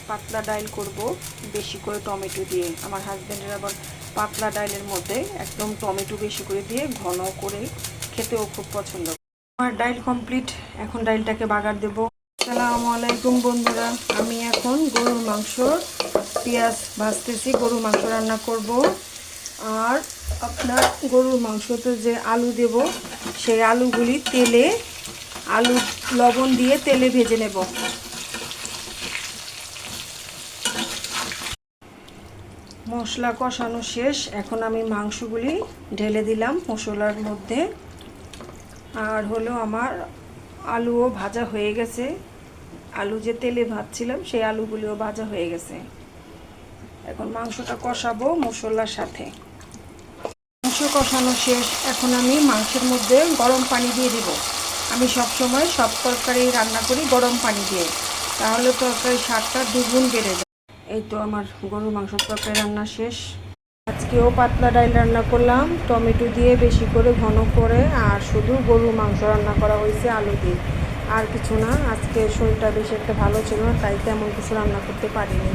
পাতলা ডাল করব বেশি করে টমেটো দিয়ে। আমার হাজবেন্ডের আবার পাতলা ডালের মধ্যে একদম টমেটো বেশি করে দিয়ে ঘন করে খেতেও খুব পছন্দ। আমার ডাল কমপ্লিট, এখন ডালটাকে বাগার দেব। আসসালামু আলাইকুম বন্ধুরা, আমি এখন গরুর মাংস পেঁয়াজ ভাজতেছি। গরুর মাংস রান্না করব। আর আপনার গরুর মাংসতে যে আলু দেব সেই আলুগুলি তেলে আলু লবণ দিয়ে তেলে ভেজে নেব। মশলা কষানো শেষ, এখন আমি মাংসগুলি ঢেলে দিলাম মশলার মধ্যে। আর হলো আমার আলুও ভাজা হয়ে গেছে, আলু যে তেলে ভাজছিলাম সেই আলুগুলিও ভাজা হয়ে গেছে। এখন মাংসটা কষাবো মশলার সাথে। মাংস কষানো শেষ, এখন আমি মাংসের মধ্যে গরম পানি দিয়ে দিব। আমি সবসময় সব তরকারি রান্না করি গরম পানি দিয়ে, তাহলে তরকারির স্বাদটা দ্বিগুণ বেড়ে যায়। এই তো আমার গরুর মাংসের তরকারি রান্না শেষ। আজকেও পাতলা ডাল রান্না করলাম টমেটো দিয়ে বেশি করে ঘন করে, আর শুধু গরুর মাংস রান্না করা হয়েছে আলু দিয়ে, আর কিছু না। আজকে শরীরটা বেশি একটা ভালো ছিল না, তাই তেমন কিছু রান্না করতে পারিনি।